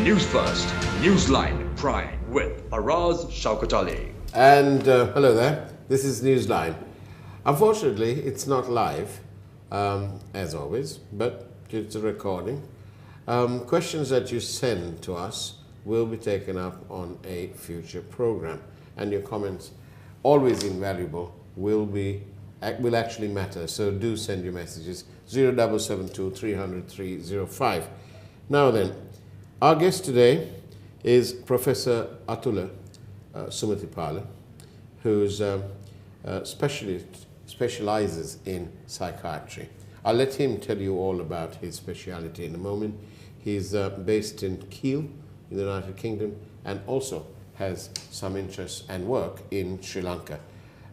News First, Newsline Prime with Araz Shaukatali. And hello there, this is Newsline. Unfortunately, it's not live, as always, but it's a recording. Questions that you send to us will be taken up on a future program, and your comments, always invaluable, will actually matter. So do send your messages 0772 300 305. Now then, our guest today is Professor Athula Sumathipala, who's specializes in psychiatry. I'll let him tell you all about his speciality in a moment. He's based in Kiel, in the United Kingdom, and also has some interest and work in Sri Lanka.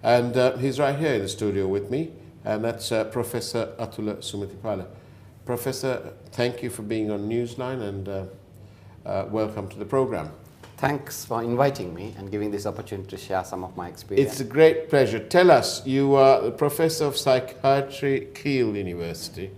And he's right here in the studio with me, and that's Professor Athula Sumathipala. Professor, thank you for being on Newsline, and welcome to the program. Thanks for inviting me and giving this opportunity to share some of my experience. It's a great pleasure. Tell us, you are the Professor of Psychiatry, Kiel University,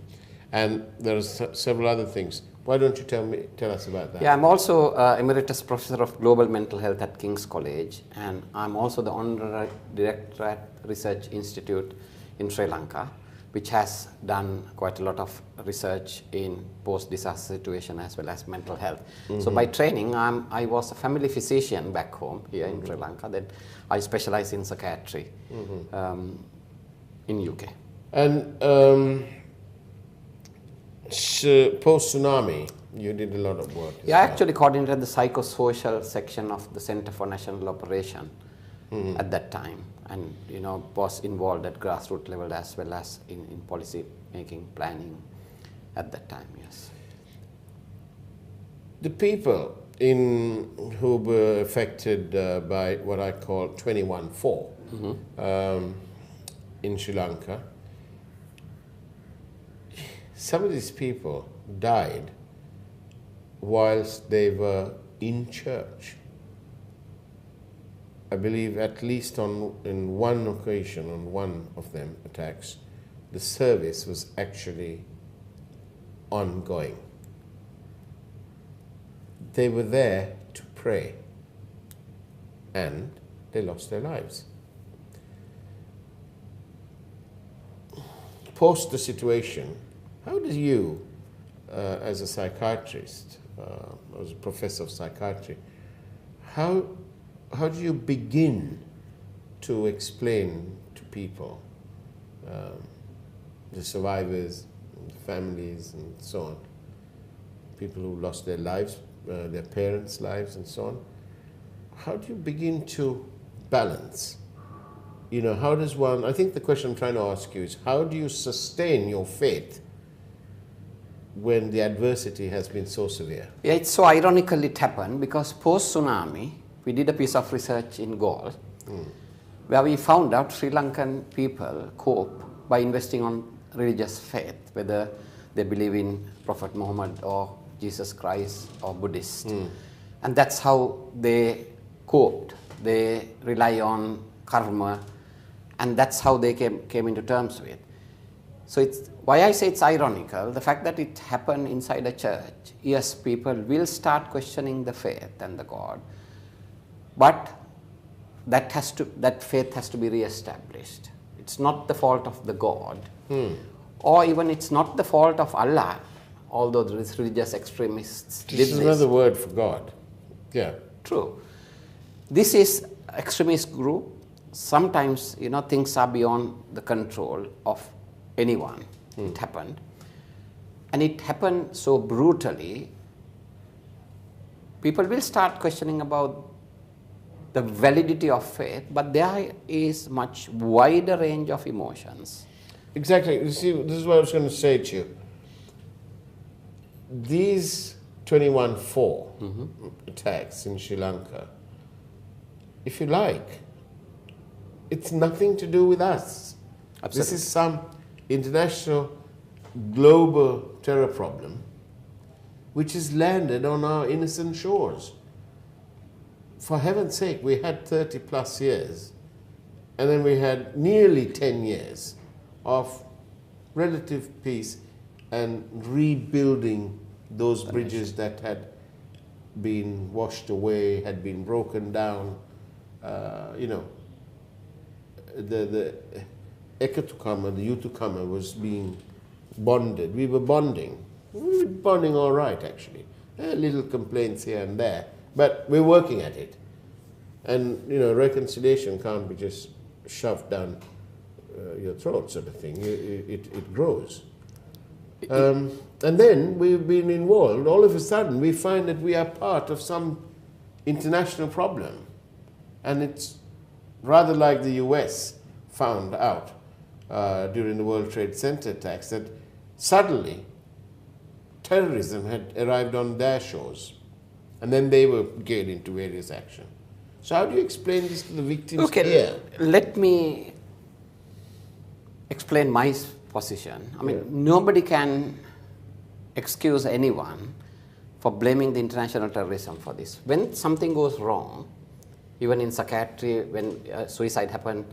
and there are several other things. Why don't you tell us about that? Yeah, I'm also Emeritus Professor of Global Mental Health at King's College, and I'm also the Honorary Director at Research Institute in Sri Lanka, which has done quite a lot of research in post-disaster situation as well as mental health. Mm-hmm. So by training, I was a family physician back home here in Sri Lanka. Then I specialize in psychiatry in UK. And post-tsunami, you did a lot of work. Yeah, I actually coordinated the psychosocial section of the Center for National Operation at that time, and was involved at grassroots level as well as in policy making, planning at that time. Yes. The people who were affected by what I call 21-4 in Sri Lanka, some of these people died whilst they were in church. I believe at least in one occasion, on one of them attacks, the service was actually ongoing. They were there to pray, and they lost their lives. Post the situation, how do you, as a psychiatrist, as a professor of psychiatry, how do you begin to explain to people, the survivors, the families, and so on, people who lost their lives, their parents' lives, and so on? How do you begin to balance? How does one, I think the question I'm trying to ask you is, how do you sustain your faith when the adversity has been so severe? Yeah, it's so ironical it happened because post-tsunami, we did a piece of research in Galle where we found out Sri Lankan people cope by investing on religious faith, whether they believe in Prophet Muhammad or Jesus Christ or Buddhist. And that's how they coped. They rely on karma, and that's how they came into terms with. So it's why I say it's ironical, the fact that it happened inside a church. Yes, people will start questioning the faith and the God, but that faith has to be re-established. It's not the fault of the God, or even it's not the fault of Allah, although the religious extremists did this. This is another word for God. Yeah. True. This is extremist group. Sometimes, things are beyond the control of anyone. It happened. And it happened so brutally, people will start questioning about the validity of faith, but there is much wider range of emotions. Exactly. You see, this is what I was going to say to you. These 21-4 attacks in Sri Lanka, if you like, it's nothing to do with us. Absolutely. This is some international global terror problem which has landed on our innocent shores. For heaven's sake, we had 30 plus years, and then we had nearly 10 years of relative peace and rebuilding those bridges that had been washed away, had been broken down. The Eka to come and the you to come was being bonded. We were bonding. We were bonding all right, actually. Little complaints here and there, but we're working at it. And, reconciliation can't be just shoved down your throat sort of thing. It grows. And then we've been involved. All of a sudden, we find that we are part of some international problem. And it's rather like the US found out during the World Trade Center attacks that suddenly terrorism had arrived on their shores. And then they were geared into various action. So how do you explain this to the victims here? Let me explain my position. I mean, nobody can excuse anyone for blaming the international terrorism for this. When something goes wrong, even in psychiatry, when suicide happened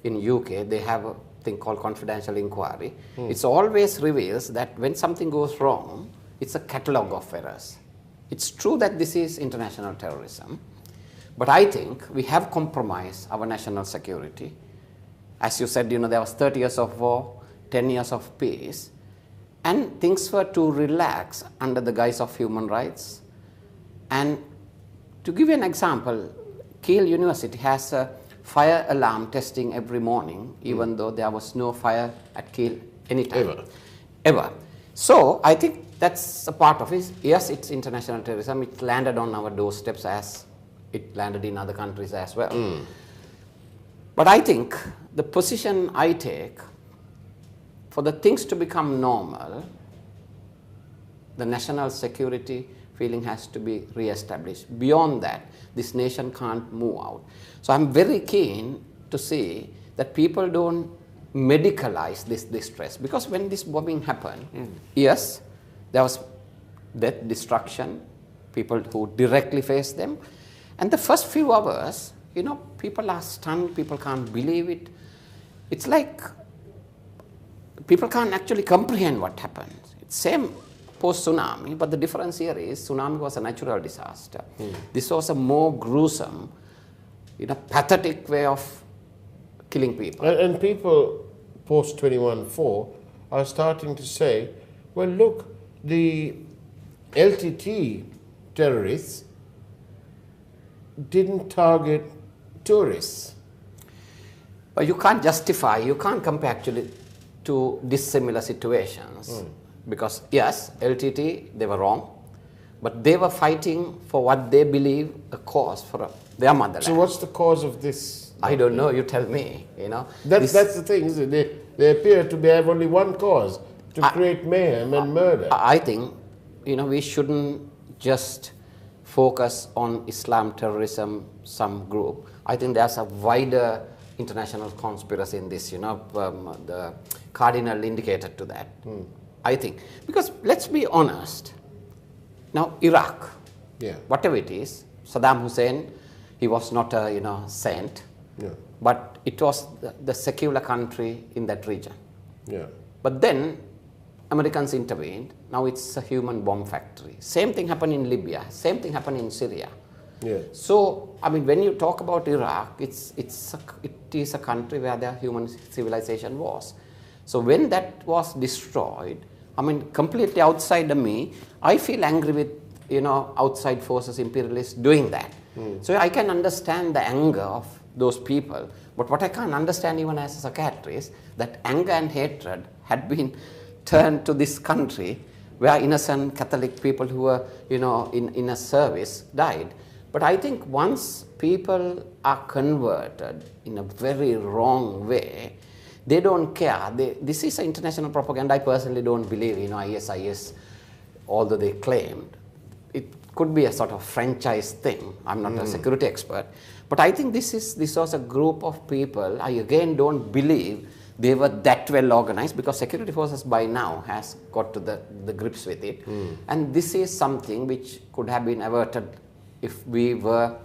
in UK, they have a thing called confidential inquiry. It always reveals that when something goes wrong, it's a catalogue of errors. It's true that this is international terrorism, but I think we have compromised our national security. As you said, there was 30 years of war, 10 years of peace, and things were to relax under the guise of human rights. And to give you an example, Keele University has a fire alarm testing every morning, even though there was no fire at Keele anytime. Ever. So I think that's a part of it. Yes, it's international terrorism. It landed on our doorsteps as it landed in other countries as well. But I think the position I take, for the things to become normal, the national security feeling has to be re-established. Beyond that, this nation can't move out. So I'm very keen to see that people don't medicalize this distress. Because when this bombing happened, yes, there was death, destruction, people who directly faced them. And the first few hours, people are stunned, people can't believe it. It's like people can't actually comprehend what happened. It's same post-tsunami, but the difference here is tsunami was a natural disaster. This was a more gruesome, pathetic way of killing people. And people post-21-4 are starting to say, well, look, the LTT terrorists didn't target tourists. But you can't justify, you can't compare actually to dissimilar situations. Because yes, LTT, they were wrong, but they were fighting for what they believe a cause for their motherland. So what's the cause of this? I don't know, you tell me, That's the thing, isn't it? They appear to have only one cause, to create mayhem and murder. I think, we shouldn't just focus on Islam terrorism, some group. I think there's a wider international conspiracy in this, the cardinal indicated to that. I think, because let's be honest, now Iraq, whatever it is, Saddam Hussein, he was not a saint, but it was the secular country in that region. But then Americans intervened, now it's a human bomb factory. Same thing happened in Libya, same thing happened in Syria. So, I mean, when you talk about Iraq, it is a country where the human civilization was. So when that was destroyed, I mean, completely outside of me, I feel angry with, outside forces, imperialists doing that. So I can understand the anger of those people. But what I can't understand even as a psychiatrist, that anger and hatred had been turned to this country where innocent Catholic people who were, in a service died. But I think once people are converted in a very wrong way, they don't care. This is international propaganda. I personally don't believe, ISIS, although they claimed. It could be a sort of franchise thing. I'm not a security expert. But I think this was a group of people. I again don't believe they were that well organized, because security forces by now has got to the grips with it. And this is something which could have been averted if we were,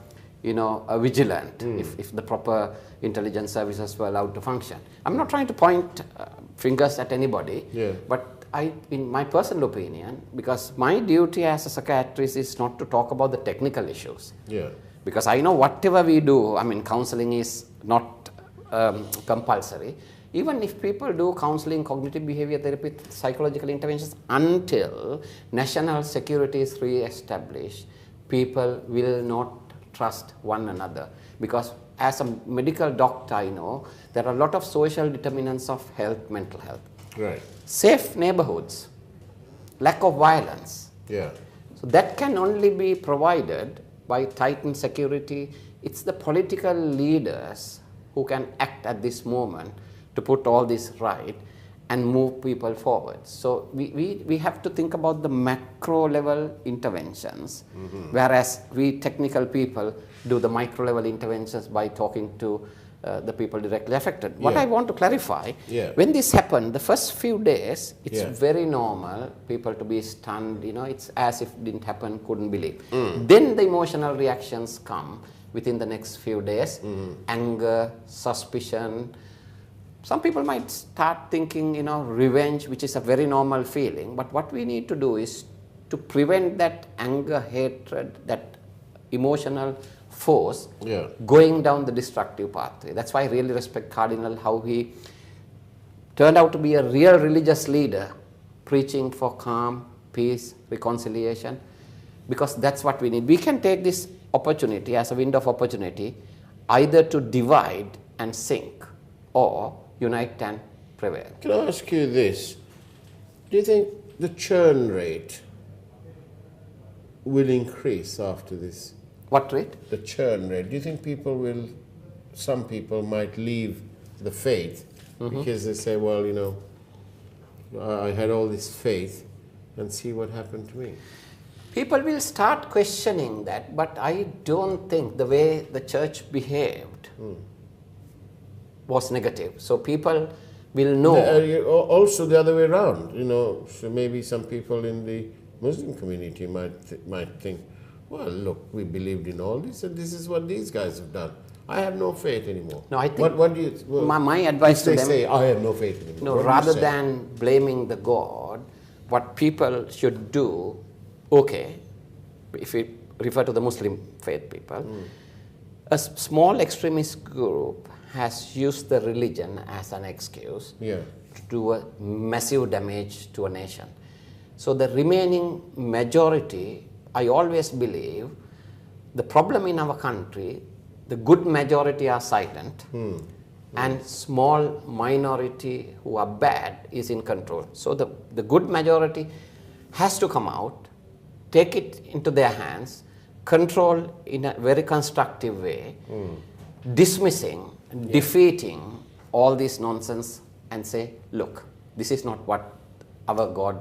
vigilant, if the proper intelligence services were allowed to function. I'm not trying to point fingers at anybody, but in my personal opinion, because my duty as a psychiatrist is not to talk about the technical issues. Yeah. Because I know whatever we do, I mean, counseling is not compulsory. Even if people do counseling, cognitive behavior therapy, psychological interventions, until national security is re-established, people will not trust one another. Because as a medical doctor, I know there are a lot of social determinants of health, mental health. Right. Safe neighborhoods, lack of violence. Yeah. So that can only be provided by tightened security. It's the political leaders who can act at this moment to put all this right and move people forward. So we have to think about the macro level interventions, whereas we technical people do the micro level interventions by talking to the people directly affected. What I want to clarify, when this happened, the first few days, it's very normal, people to be stunned, it's as if it didn't happen, couldn't believe. Then the emotional reactions come within the next few days, anger, suspicion. Some people might start thinking, revenge, which is a very normal feeling, but what we need to do is to prevent that anger, hatred, that emotional force going down the destructive pathway. That's why I really respect Cardinal, how he turned out to be a real religious leader, preaching for calm, peace, reconciliation, because that's what we need. We can take this opportunity as a window of opportunity either to divide and sink or unite and prevail. Can I ask you this? Do you think the churn rate will increase after this? What rate? The churn rate. Do you think some people might leave the faith because they say, well, I had all this faith and see what happened to me? People will start questioning that, but I don't think the way the church behaved was negative. So people will know. Also the other way around, so maybe some people in the Muslim community might think, well, look, we believed in all this and this is what these guys have done. I have no faith anymore. No, I think what do you, my advice to them, they say, I have no faith anymore. No, rather than blaming the God, what people should do, okay, if we refer to the Muslim faith people, a small extremist group has used the religion as an excuse to do a massive damage to a nation. So the remaining majority, I always believe, the problem in our country, the good majority are silent and small minority who are bad is in control. So the good majority has to come out, take it into their hands, control in a very constructive way, dismissing, defeating all this nonsense and say, look, this is not what our God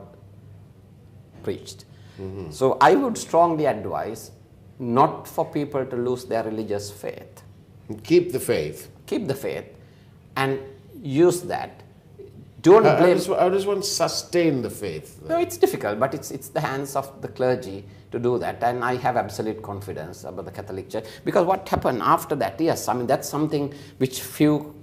preached. So I would strongly advise not for people to lose their religious faith. Keep the faith. Keep the faith and use that. Don't blame. How does one sustain the faith? No, it's difficult, but it's the hands of the clergy to do that, and I have absolute confidence about the Catholic Church. Because what happened after that, yes, I mean, that's something which few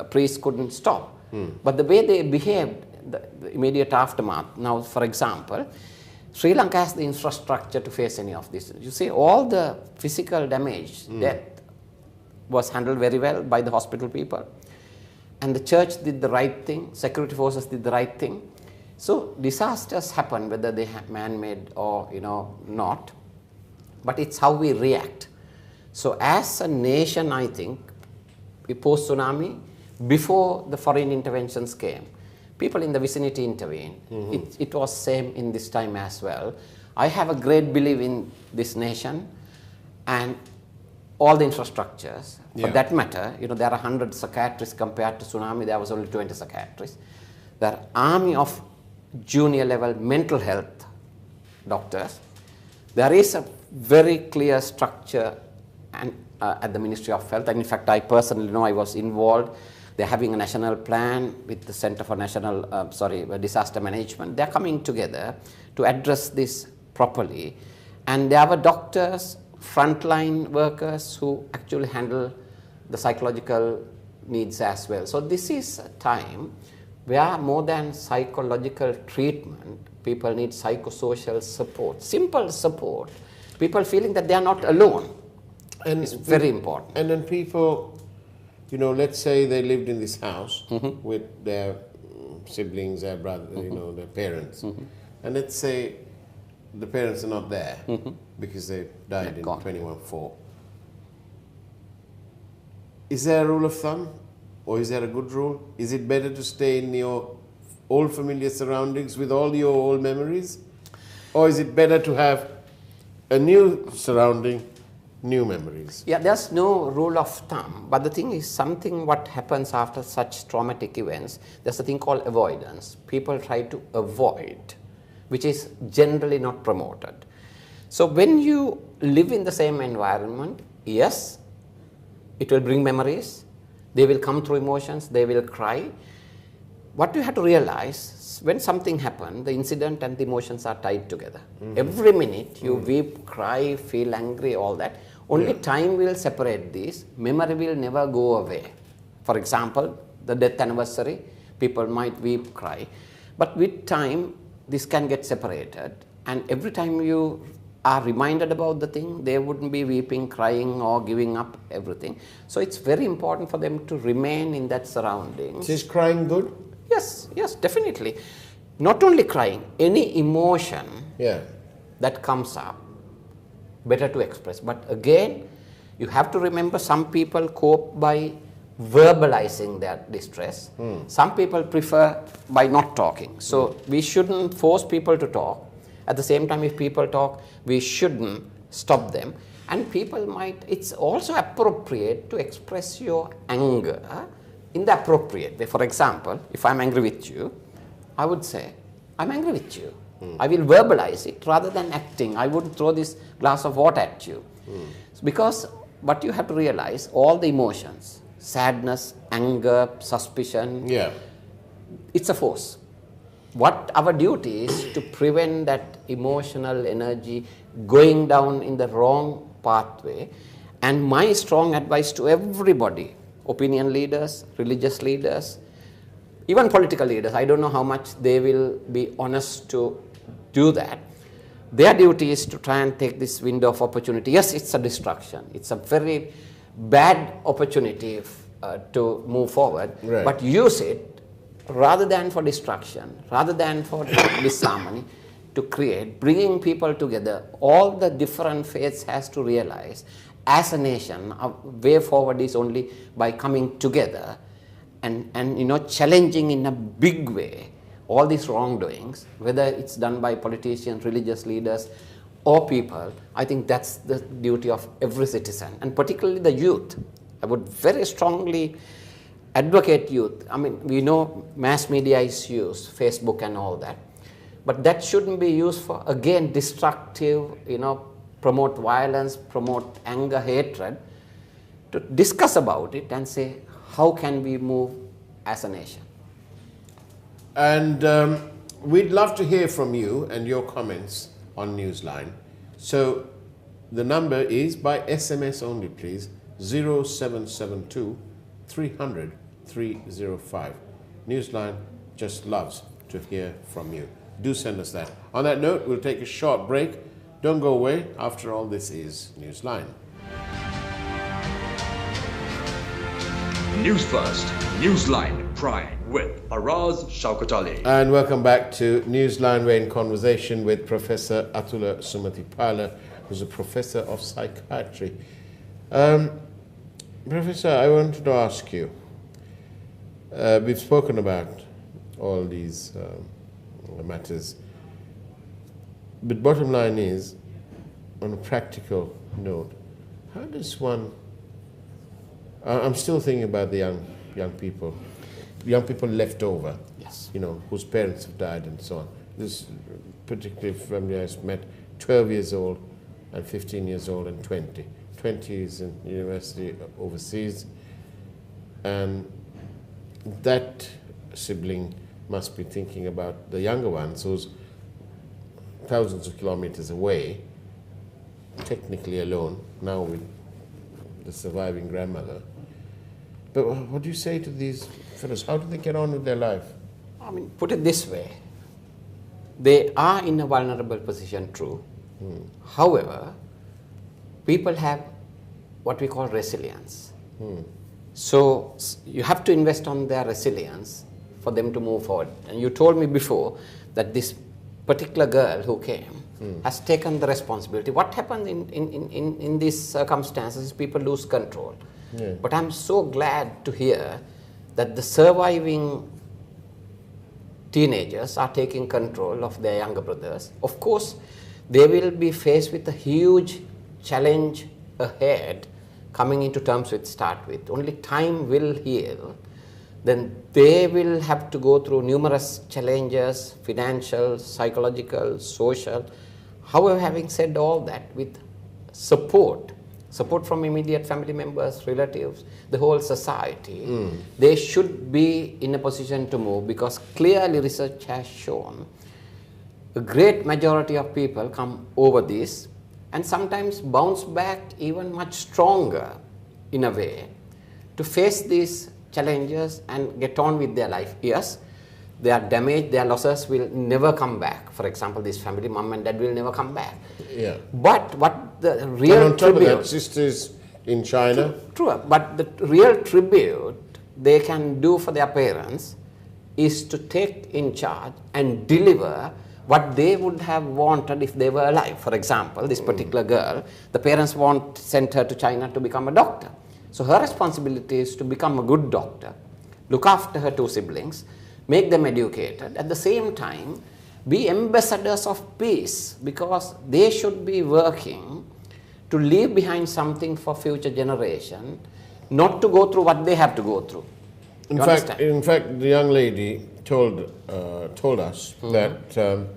priests couldn't stop. But the way they behaved, the immediate aftermath. Now, for example, Sri Lanka has the infrastructure to face any of this. You see, all the physical damage, death, was handled very well by the hospital people. And the church did the right thing, security forces did the right thing. So disasters happen, whether they are man-made or not, but it's how we react. So as a nation, I think, post-tsunami, before the foreign interventions came, people in the vicinity intervened. It was same in this time as well. I have a great belief in this nation and all the infrastructures. For that matter, there are 100 psychiatrists compared to tsunami. There was only 20 psychiatrists. There are army of junior level mental health doctors. There is a very clear structure at the Ministry of Health. And in fact, I personally know I was involved. They're having a national plan with the Center for Disaster Management. They're coming together to address this properly. And there are doctors, frontline workers who actually handle the psychological needs as well. So this is a time where more than psychological treatment, people need psychosocial support, simple support. People feeling that they are not alone. And it's very important. And then people, you know, let's say they lived in this house with their siblings, their brother, you know, their parents. And let's say the parents are not there because they died in 21/4. Is there a rule of thumb, or is there a good rule? Is it better to stay in your old familiar surroundings with all your old memories? Or is it better to have a new surrounding, new memories? Yeah, there's no rule of thumb, but the thing is something what happens after such traumatic events, there's a thing called avoidance. People try to avoid, which is generally not promoted. So when you live in the same environment, yes, it will bring memories, they will come through emotions, they will cry. What you have to realize, when something happens, the incident and the emotions are tied together. Every minute you weep, cry, feel angry, all that. Only time will separate these. Memory will never go away. For example, the death anniversary, people might weep, cry. But with time, this can get separated. And every time you are reminded about the thing, they wouldn't be weeping, crying, or giving up everything. So it's very important for them to remain in that surroundings. Is crying good? Yes, yes, definitely. Not only crying, any emotion that comes up, better to express. But again, you have to remember some people cope by verbalizing their distress. Some people prefer by not talking. So we shouldn't force people to talk. At the same time, if people talk, we shouldn't stop them. And people might, it's also appropriate to express your anger in the appropriate way. For example, if I'm angry with you, I would say, I'm angry with you. I will verbalize it rather than acting. I wouldn't throw this glass of water at you. Because what you have to realize, all the emotions, sadness, anger, suspicion, it's a force. What our duty is to prevent that emotional energy going down in the wrong pathway. And my strong advice to everybody, opinion leaders, religious leaders, even political leaders, I don't know how much they will be honest to do that. Their duty is to try and take this window of opportunity. Yes, it's a distraction. It's a very bad opportunity to move forward, but use it rather than for distraction, rather than for disharmony, to create, bringing people together. All the different faiths has to realize, as a nation, our way forward is only by coming together and you know, challenging in a big way all these wrongdoings, whether it's done by politicians, religious leaders, or people. I think that's the duty of every citizen, and particularly the youth. I would very strongly advocate youth. I mean, we know mass media is used, Facebook and all that, but that shouldn't be used for, again, destructive, you know, promote violence, promote anger, hatred. To discuss about it and say, how can we move as a nation? And we'd love to hear from you and your comments on Newsline. So the number is by SMS only, please, 0772 300 305. Newsline just loves to hear from you. Do send us that. On that note, we'll take a short break. Don't go away. After all, this is Newsline. News First, Newsline Prime with Araz Shaukat Ali. And welcome back to Newsline. We're in conversation with Professor Athula Sumathipala, who's a professor of psychiatry. Professor, I wanted to ask you, we've spoken about all these matters, but bottom line is, on a practical note, how does one, I'm still thinking about the young people left over, you know, whose parents have died and so on. This particular family I met, 12 years old and 15 years old and 20. 20 is in university overseas, and that sibling must be thinking about the younger ones who's thousands of kilometers away, technically alone, now with the surviving grandmother. But what do you say to these fellows? How do they get on with their life? I mean, put it this way, they are in a vulnerable position, true. However, people have what we call resilience. So you have to invest on their resilience for them to move forward. And you told me before that this particular girl who came has taken the responsibility. What happens in these circumstances is people lose control. Yeah. But I'm so glad to hear that the surviving teenagers are taking control of their younger brothers. Of course, they will be faced with a huge challenge ahead, coming into terms with start with. Only time will heal. Then they will have to go through numerous challenges, financial, psychological, social. However, having said all that, with support from immediate family members, relatives, the whole society, they should be in a position to move, because clearly research has shown a great majority of people come over this and sometimes bounce back even much stronger in a way to face these challenges and get on with their life. Yes, their damage, their losses will never come back. For example, this family, mom and dad will never come back. Yeah. But what the real and on top tribute, of that, sisters in China. True, but the real tribute they can do for their parents is to take in charge and deliver what they would have wanted if they were alive. For example, this particular girl, the parents sent her to China to become a doctor. So her responsibility is to become a good doctor, look after her two siblings, make them educated, at the same time be ambassadors of peace, because they should be working to leave behind something for future generation, not to go through what they have to go through. In fact, the young lady told us that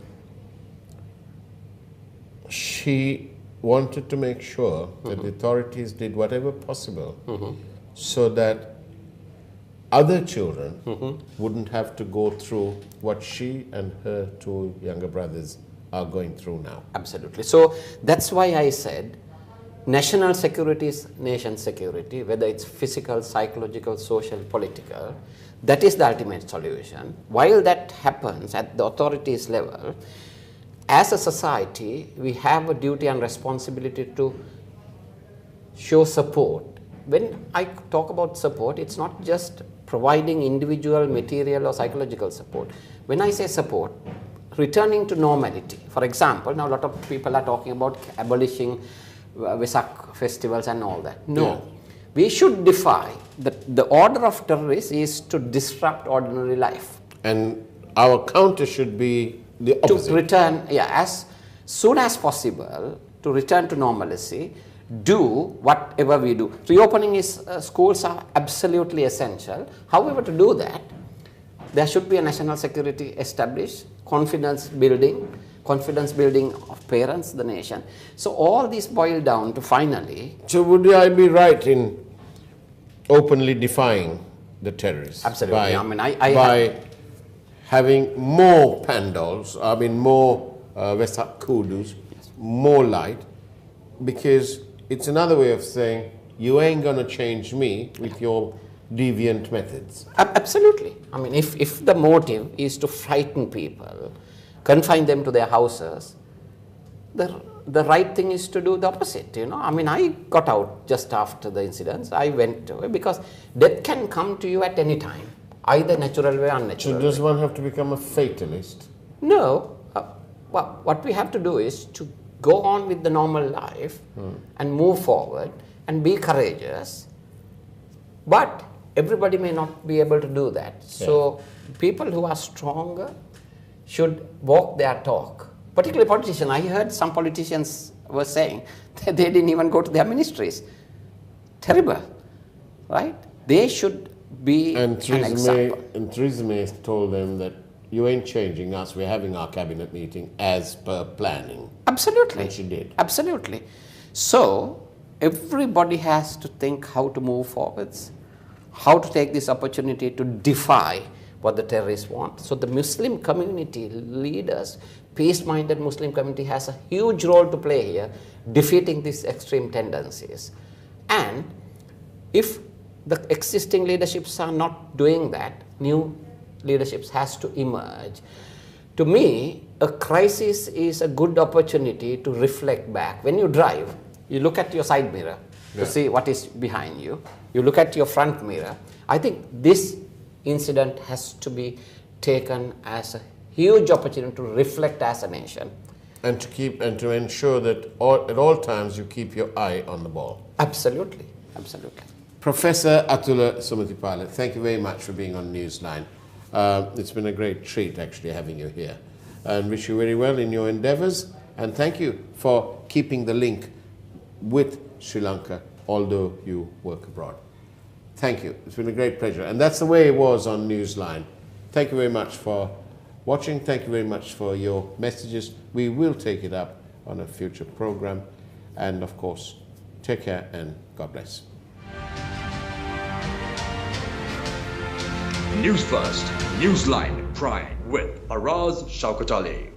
she wanted to make sure that the authorities did whatever possible so that other children wouldn't have to go through what she and her two younger brothers are going through now. Absolutely. So that's why I said national security is nation security, whether it's physical, psychological, social, political. That is the ultimate solution. While that happens at the authorities level, as a society, we have a duty and responsibility to show support. When I talk about support, it's not just providing individual material or psychological support. When I say support, returning to normality. For example, now a lot of people are talking about abolishing Vesak festivals and all that. No. Yeah. We should defy the order of terrorists is to disrupt ordinary life. And our counter should be the opposite. To return, as soon as possible, to return to normalcy, do whatever we do. Reopening schools are absolutely essential. However, to do that, there should be a national security established, confidence building of parents, the nation. So all these boil down to finally... So would I be right in openly defying the terrorists? Absolutely. By having more pandals, more Vesak kudus, more light, because it's another way of saying, you ain't going to change me with your deviant methods. Absolutely. If the motive is to frighten people, confine them to their houses, the right thing is to do the opposite, I got out just after the incidents. I went away because death can come to you at any time, either natural way or unnatural way. So does one have to become a fatalist? No. What we have to do is to go on with the normal life and move forward and be courageous. But everybody may not be able to do that. Yeah. So people who are stronger should walk their talk. Particularly politicians. I heard some politicians were saying that they didn't even go to their ministries. Terrible, right? They should be an example. And Theresa May told them that you ain't changing us. We're having our cabinet meeting as per planning. Absolutely. And she did. Absolutely. So everybody has to think how to move forwards, how to take this opportunity to defy what the terrorists want. So the Muslim community leaders, peace-minded Muslim community has a huge role to play here, defeating these extreme tendencies. And if the existing leaderships are not doing that, new leadership has to emerge. To me, a crisis is a good opportunity to reflect back. When you drive, you look at your side mirror to see what is behind you. You look at your front mirror. I think this incident has to be taken as a huge opportunity to reflect as a nation. And to ensure that at all times you keep your eye on the ball. Absolutely, absolutely. Professor Athula Sumathipala, thank you very much for being on Newsline. It's been a great treat actually having you here. And wish you very well in your endeavors. And thank you for keeping the link with Sri Lanka, although you work abroad. Thank you. It's been a great pleasure. And that's the way it was on Newsline. Thank you very much for watching. Thank you very much for your messages. We will take it up on a future program. And of course, take care and God bless. News First, Newsline Prime with Araz Shaukatali.